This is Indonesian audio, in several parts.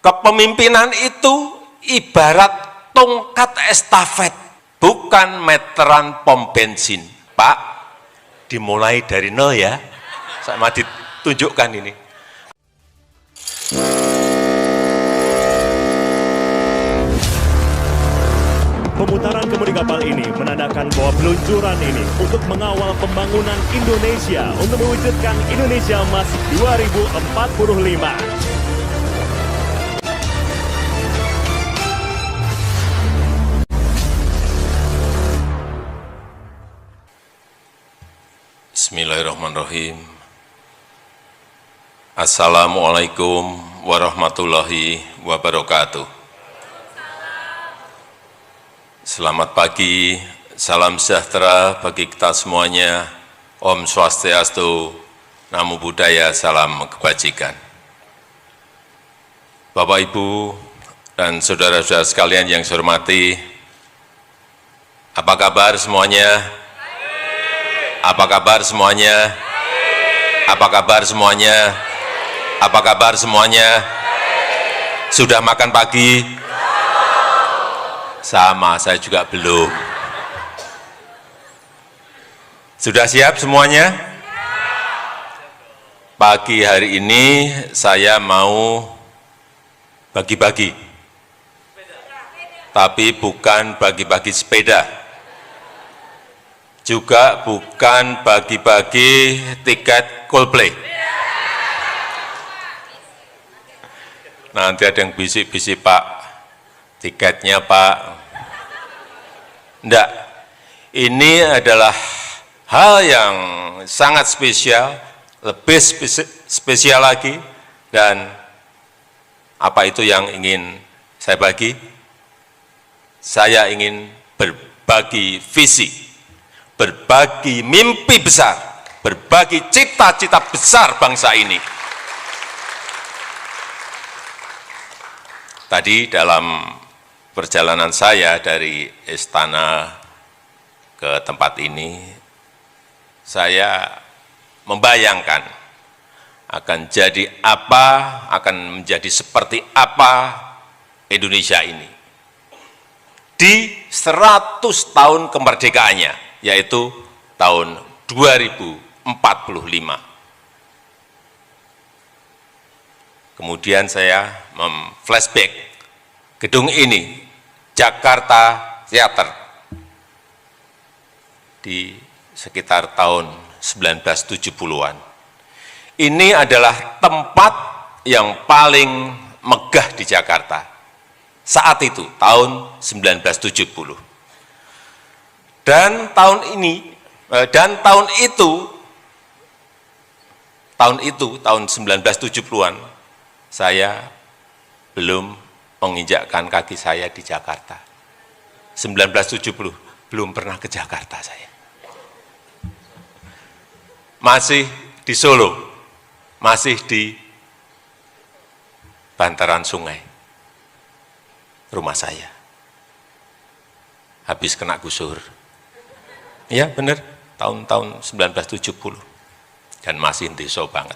Kepemimpinan itu ibarat tongkat estafet, bukan meteran pom bensin. Pak, dimulai dari nol ya, sama ditunjukkan ini. Pemutaran kemudi kapal ini menandakan bahwa peluncuran ini untuk mengawal pembangunan Indonesia untuk mewujudkan Indonesia Emas 2045. Bismillahirrahmanirrahim. Assalamualaikum warahmatullahi wabarakatuh. Selamat pagi, salam sejahtera bagi kita semuanya. Om Swastiastu, Namo Buddhaya, salam kebajikan. Bapak, Ibu, dan saudara-saudara sekalian yang saya hormati, apa kabar semuanya? Apa kabar semuanya? Apa kabar semuanya? Apa kabar semuanya? Sudah makan pagi? Sama, saya juga belum. Sudah siap semuanya? Pagi hari ini saya mau bagi-bagi. Tapi bukan bagi-bagi sepeda. Juga bukan bagi-bagi tiket Coldplay. Nanti ada yang bisik-bisik, Pak, tiketnya Pak. Enggak, ini adalah hal yang sangat spesial, lebih spesial lagi, dan apa itu yang ingin saya bagi? Saya ingin berbagi visi, berbagi mimpi besar, berbagi cita-cita besar bangsa ini. Tadi dalam perjalanan saya dari istana ke tempat ini, saya membayangkan akan jadi apa, akan menjadi seperti apa Indonesia ini di 100 tahun kemerdekaannya, yaitu tahun 2045. Kemudian saya flashback gedung ini, Jakarta Theater, di sekitar tahun 1970-an. Ini adalah tempat yang paling megah di Jakarta saat itu, tahun 1970. Dan tahun itu, tahun 1970-an, saya belum menginjakkan kaki saya di Jakarta. 1970, belum pernah ke Jakarta saya. Masih di Solo, masih di bantaran sungai, rumah saya. Habis kena gusur. Ya benar, tahun-tahun 1970. Dan masih deso banget.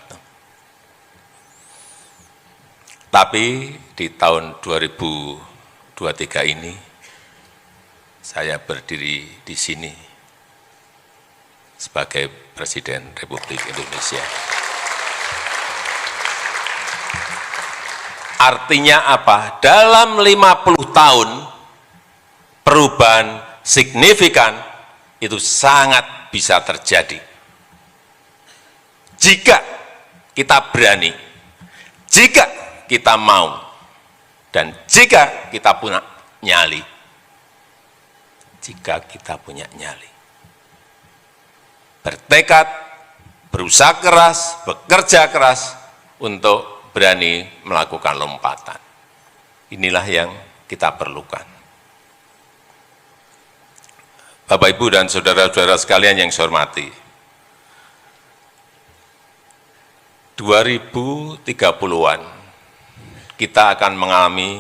Tapi di tahun 2023 ini, saya berdiri di sini sebagai Presiden Republik Indonesia. Artinya apa? Dalam 50 tahun, perubahan signifikan itu sangat bisa terjadi. Jika kita berani, jika kita mau, dan jika kita punya nyali. Jika kita punya nyali. Bertekad, berusaha keras, bekerja keras untuk berani melakukan lompatan. Inilah yang kita perlukan. Bapak, Ibu, dan saudara-saudara sekalian yang saya hormati, 2030-an kita akan mengalami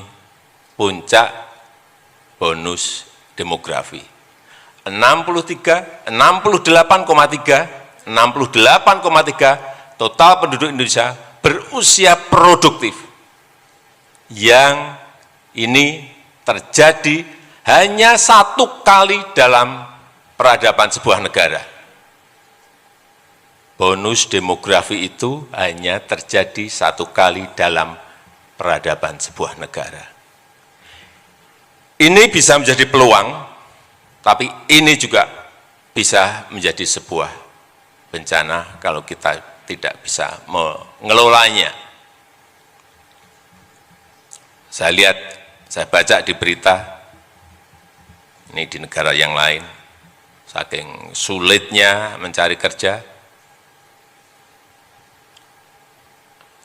puncak bonus demografi. 68,3 total penduduk Indonesia berusia produktif, yang ini terjadi hanya satu kali dalam peradaban sebuah negara. Bonus demografi itu hanya terjadi satu kali dalam peradaban sebuah negara. Ini bisa menjadi peluang, tapi ini juga bisa menjadi sebuah bencana kalau kita tidak bisa mengelolanya. Saya lihat, saya baca di berita, ini di negara yang lain, saking sulitnya mencari kerja,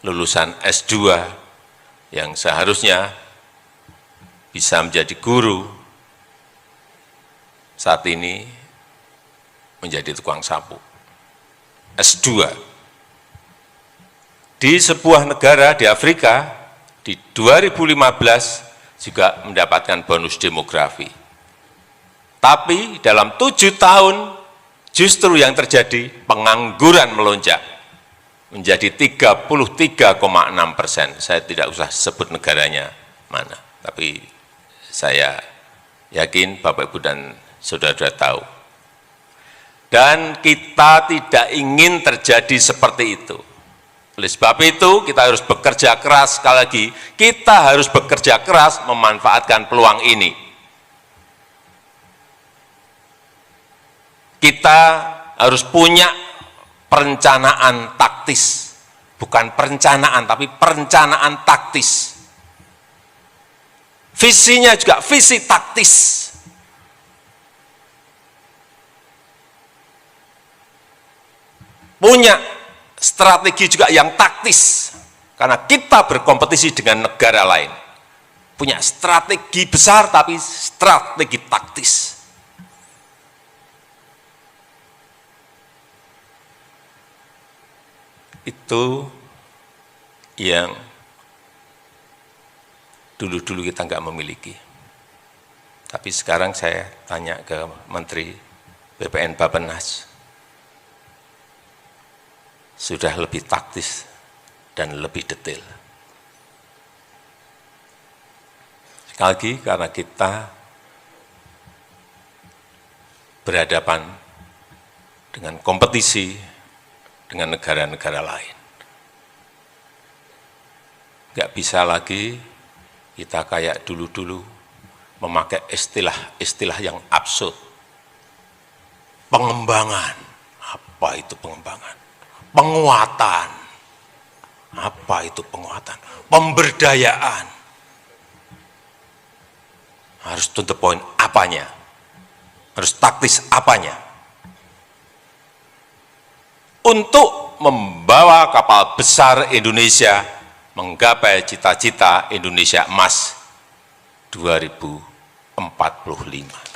lulusan S2 yang seharusnya bisa menjadi guru, saat ini menjadi tukang sapu. S2. Di sebuah negara di Afrika, di 2015 juga mendapatkan bonus demografi. Tapi dalam 7 tahun justru yang terjadi pengangguran melonjak menjadi 33,6%. Saya tidak usah sebut negaranya mana, tapi saya yakin Bapak Ibu dan saudara-saudara tahu. Dan kita tidak ingin terjadi seperti itu. Oleh sebab itu kita harus bekerja keras, sekali lagi kita harus bekerja keras memanfaatkan peluang ini. Kita harus punya perencanaan taktis, bukan perencanaan tapi perencanaan taktis. Visinya juga visi taktis. Punya strategi juga yang taktis, karena kita berkompetisi dengan negara lain. Punya strategi besar tapi strategi taktis. Itu yang dulu-dulu kita nggak memiliki. Tapi sekarang saya tanya ke Menteri BPN Bappenas, sudah lebih taktis dan lebih detail. Sekali lagi, karena kita berhadapan dengan kompetisi dengan negara-negara lain. Nggak bisa lagi kita kayak dulu-dulu memakai istilah-istilah yang absurd. Pengembangan, apa itu pengembangan? Penguatan, apa itu penguatan? Pemberdayaan, harus to the point apanya, harus taktis apanya, untuk membawa kapal besar Indonesia menggapai cita-cita Indonesia Emas 2045.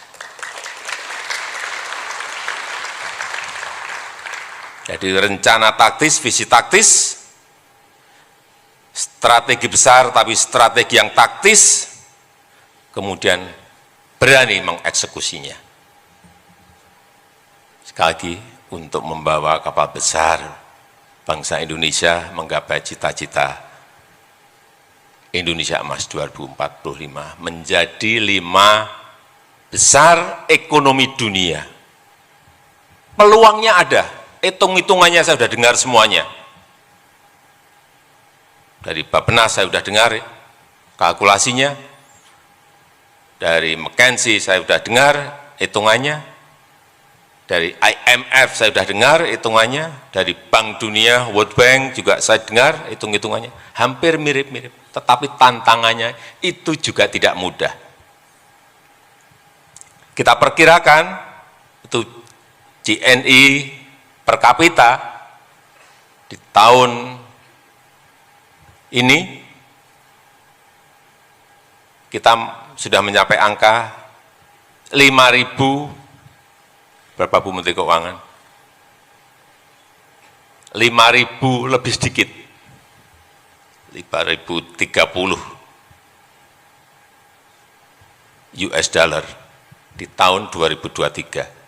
Jadi rencana taktis, visi taktis, strategi besar tapi strategi yang taktis, kemudian berani mengeksekusinya. Sekali lagi, untuk membawa kapal besar bangsa Indonesia menggapai cita-cita Indonesia Emas 2045 menjadi 5 besar ekonomi dunia. Peluangnya ada. Hitung-hitungannya saya sudah dengar semuanya. Dari Bappenas saya sudah dengar kalkulasinya. Dari McKinsey saya sudah dengar hitungannya. Dari IMF saya sudah dengar hitungannya. Dari Bank Dunia, World Bank juga saya dengar hitung-hitungannya. Hampir mirip-mirip. Tetapi tantangannya itu juga tidak mudah. Kita perkirakan itu GNI per kapita di tahun ini kita sudah mencapai angka 5.000, berapa Bu Menteri Keuangan? 5.000 lebih sedikit, 5.030 US dollar di tahun 2023.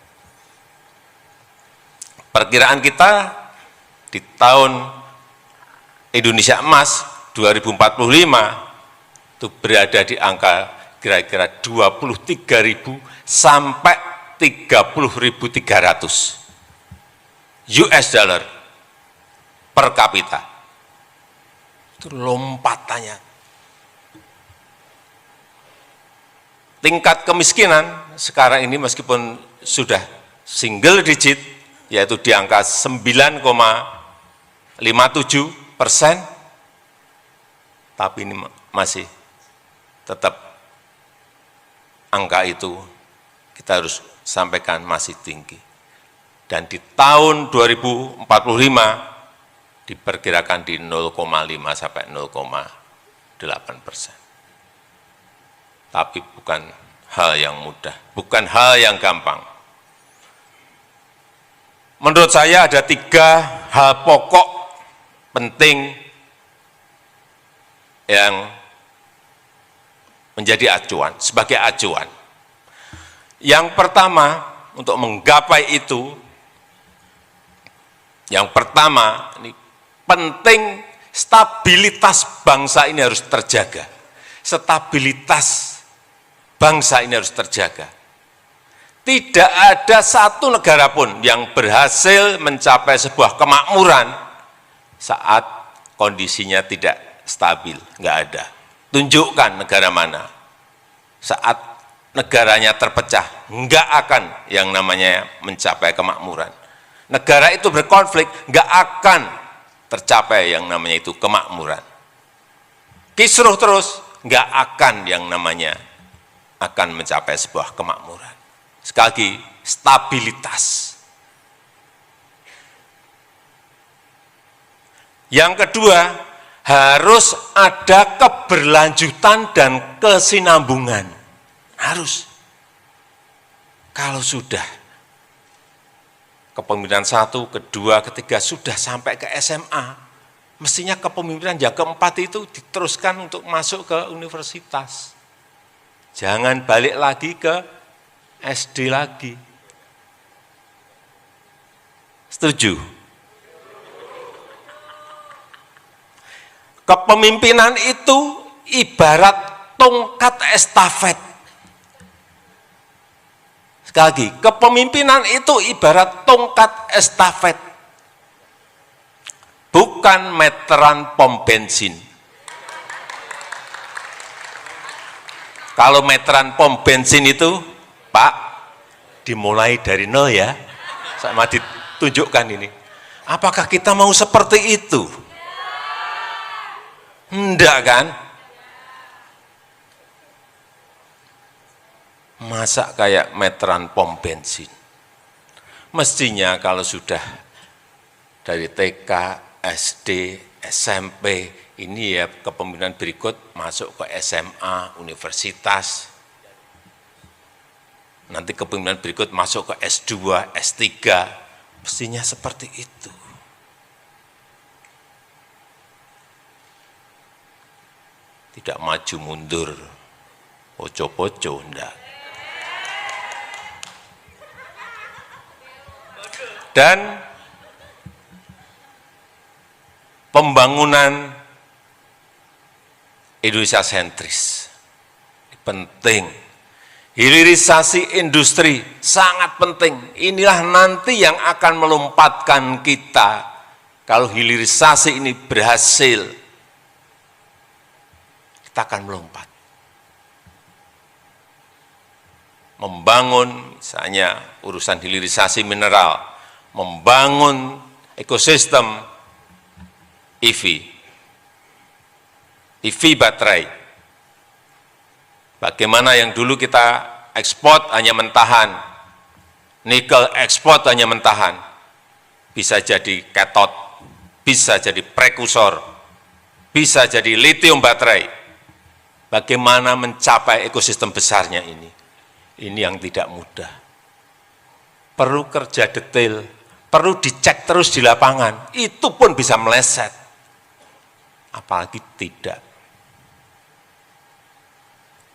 Perkiraan kita di tahun Indonesia Emas 2045 itu berada di angka kira-kira 23.000 sampai 30.300 US dollar per kapita. Itu lompatannya. Tingkat kemiskinan sekarang ini meskipun sudah single digit, yaitu di angka 9,57%, tapi ini masih tetap angka itu kita harus sampaikan masih tinggi. Dan di tahun 2045 diperkirakan di 0,5 sampai 0,8%. Tapi bukan hal yang mudah, bukan hal yang gampang. Menurut saya ada 3 hal pokok penting yang menjadi acuan, sebagai acuan. Yang pertama, untuk menggapai itu, yang pertama, ini penting stabilitas bangsa ini harus terjaga. Stabilitas bangsa ini harus terjaga. Tidak ada satu negara pun yang berhasil mencapai sebuah kemakmuran saat kondisinya tidak stabil, nggak ada. Tunjukkan negara mana. Saat negaranya terpecah, nggak akan yang namanya mencapai kemakmuran. Negara itu berkonflik, nggak akan tercapai yang namanya itu kemakmuran. Kisruh terus, nggak akan yang namanya akan mencapai sebuah kemakmuran. Sekali lagi, stabilitas. Yang kedua, harus ada keberlanjutan dan kesinambungan. Harus. Kalau sudah kepemimpinan 1, kedua, ketiga sudah sampai ke SMA, mestinya kepemimpinan yang keempat itu diteruskan untuk masuk ke universitas. Jangan balik lagi ke SD lagi. Setuju? Kepemimpinan itu ibarat tongkat estafet. Sekali lagi, kepemimpinan itu ibarat tongkat estafet. Bukan meteran pom bensin. Kalau meteran pom bensin itu, Pak, dimulai dari nol ya, sama ditunjukkan ini. Apakah kita mau seperti itu? Enggak kan? Masa kayak meteran pom bensin? Mestinya kalau sudah dari TK, SD, SMP, ini ya kepemimpinan berikut masuk ke SMA, universitas. Nanti kepemimpinan berikut masuk ke S2, S3. Mestinya seperti itu. Tidak maju mundur, poco-poco, enggak. Dan pembangunan Indonesia sentris penting. Hilirisasi industri sangat penting. Inilah nanti yang akan melompatkan kita. Kalau hilirisasi ini berhasil, kita akan melompat. Membangun misalnya urusan hilirisasi mineral, membangun ekosistem EV baterai. Bagaimana yang dulu kita ekspor hanya mentahan, nikel ekspor hanya mentahan, bisa jadi katot, bisa jadi prekursor, bisa jadi lithium baterai. Bagaimana mencapai ekosistem besarnya ini? Ini yang tidak mudah. Perlu kerja detail, perlu dicek terus di lapangan, itu pun bisa meleset. Apalagi tidak.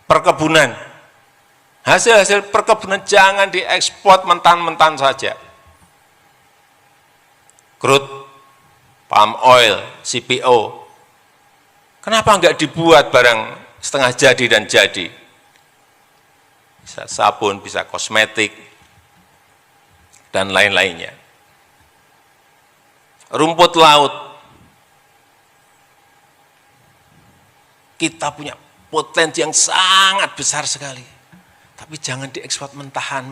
Perkebunan, hasil-hasil perkebunan jangan diekspor mentan-mentan saja. Crude, palm oil, CPO, kenapa enggak dibuat barang setengah jadi dan jadi. Bisa sabun, bisa kosmetik, dan lain-lainnya. Rumput laut. Kita punya potensi yang sangat besar sekali. Tapi jangan diekspor mentahan.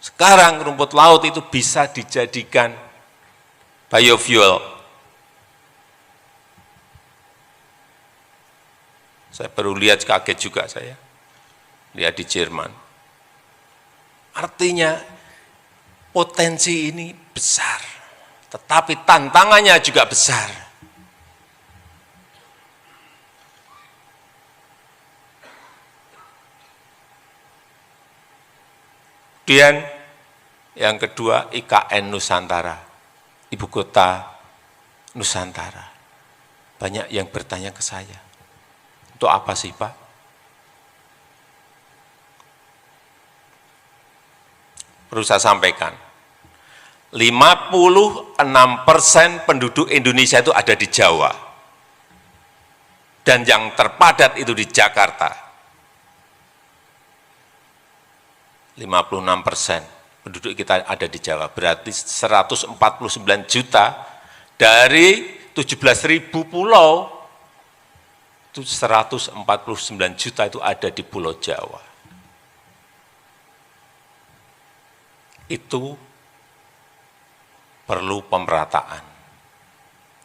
Sekarang rumput laut itu bisa dijadikan biofuel. Saya baru lihat, kaget juga saya. Lihat di Jerman. Artinya potensi ini besar. Tetapi tantangannya juga besar. Kemudian yang kedua, IKN Nusantara, Ibu Kota Nusantara. Banyak yang bertanya ke saya, untuk apa sih Pak? Perlu saya sampaikan, 56% penduduk Indonesia itu ada di Jawa. Dan yang terpadat itu di Jakarta. 56% penduduk kita ada di Jawa, berarti 149 juta dari 17.000 pulau, itu 149 juta itu ada di Pulau Jawa. Itu perlu pemerataan.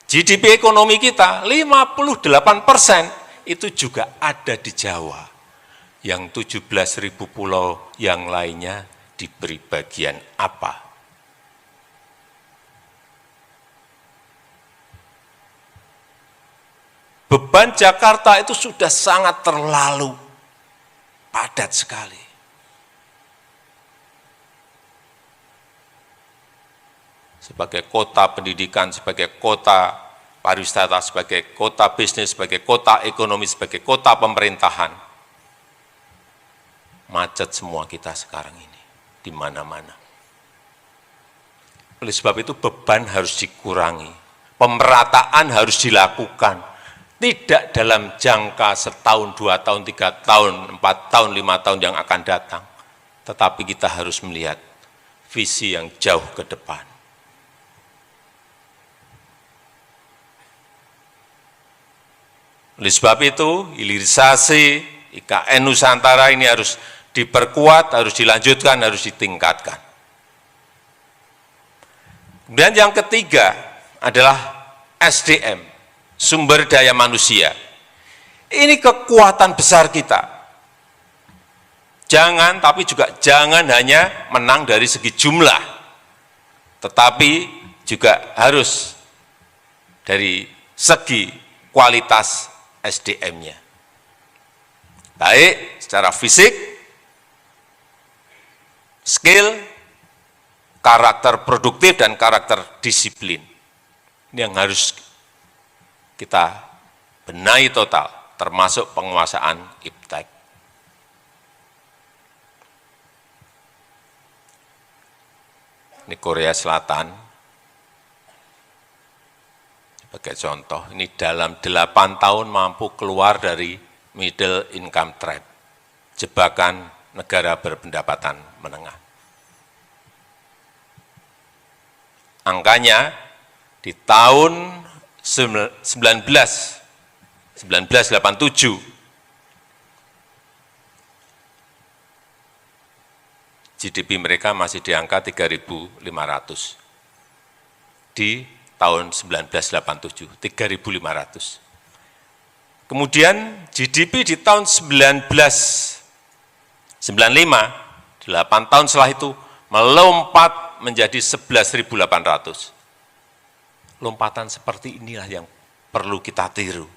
GDP ekonomi kita 58% itu juga ada di Jawa. Yang 17.000 pulau yang lainnya diberi bagian apa? Beban Jakarta itu sudah sangat terlalu padat sekali. Sebagai kota pendidikan, sebagai kota pariwisata, sebagai kota bisnis, sebagai kota ekonomi, sebagai kota pemerintahan, macet semua kita sekarang ini, di mana-mana. Oleh sebab itu beban harus dikurangi, pemerataan harus dilakukan, tidak dalam jangka setahun, 2 tahun, 3 tahun, 4 tahun, 5 tahun yang akan datang, tetapi kita harus melihat visi yang jauh ke depan. Oleh sebab itu, hilirisasi IKN Nusantara ini harus diperkuat, harus dilanjutkan, harus ditingkatkan. Kemudian yang ketiga adalah SDM, sumber daya manusia. Ini kekuatan besar kita. Jangan, tapi juga jangan hanya menang dari segi jumlah, tetapi juga harus dari segi kualitas SDM-nya. Baik secara fisik, skill, karakter produktif, dan karakter disiplin. Ini yang harus kita benahi total, termasuk penguasaan iptek. Ini Korea Selatan, sebagai contoh, ini dalam 8 tahun mampu keluar dari middle income trap, jebakan negara berpendapatan menengah. Angkanya di tahun 1987 GDP mereka masih di angka 3.500. Di tahun 1987, 3.500. Kemudian GDP di tahun 1995, 8 tahun setelah itu, melompat menjadi 11.800. Lompatan seperti inilah yang perlu kita tiru.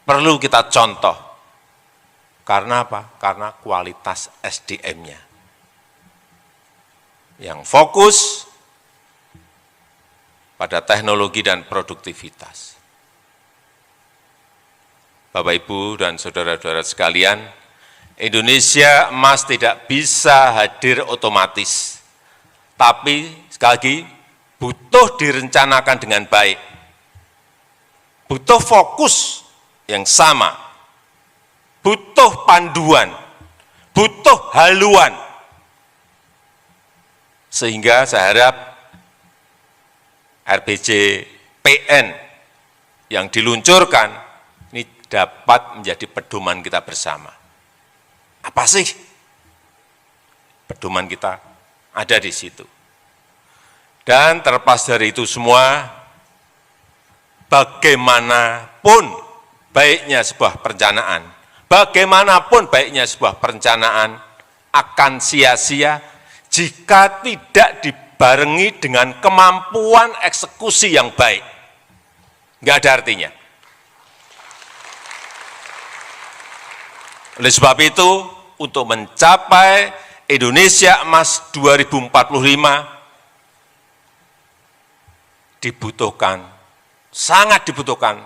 Perlu kita contoh. Karena apa? Karena kualitas SDM-nya. Yang fokus pada teknologi dan produktivitas. Bapak, Ibu, dan saudara-saudara sekalian, Indonesia emas tidak bisa hadir otomatis. Tapi, sekali lagi, butuh direncanakan dengan baik. butuh fokus yang sama, butuh panduan, butuh haluan. Sehingga saya harap RPJPN yang diluncurkan ini dapat menjadi pedoman kita bersama. Apa sih pedoman kita? Ada di situ. Dan terlepas dari itu semua, bagaimanapun baiknya sebuah perencanaan, bagaimanapun baiknya sebuah perencanaan akan sia-sia jika tidak dibarengi dengan kemampuan eksekusi yang baik. Nggak ada artinya. Oleh sebab itu, untuk mencapai Indonesia Emas 2045, sangat dibutuhkan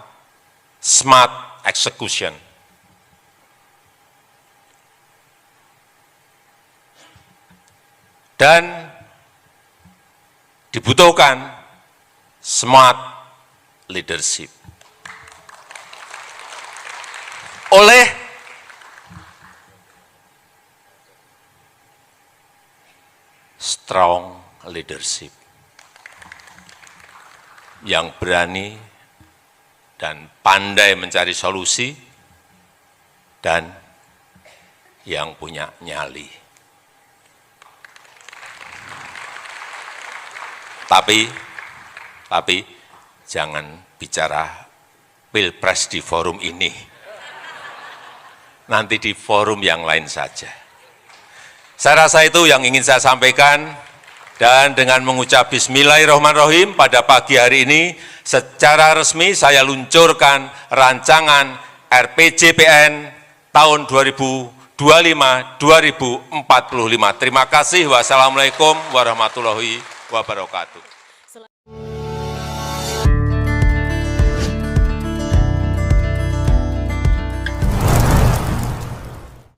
smart execution. Dan dibutuhkan smart leadership. Oleh strong leadership yang berani dan pandai mencari solusi dan yang punya nyali. Tapi jangan bicara Pilpres di forum ini. Nanti di forum yang lain saja. Saya rasa itu yang ingin saya sampaikan. Dan dengan mengucap Bismillahirrahmanirrahim pada pagi hari ini, secara resmi saya luncurkan rancangan RPJPN tahun 2025-2045. Terima kasih. Wassalamualaikum warahmatullahi wabarakatuh.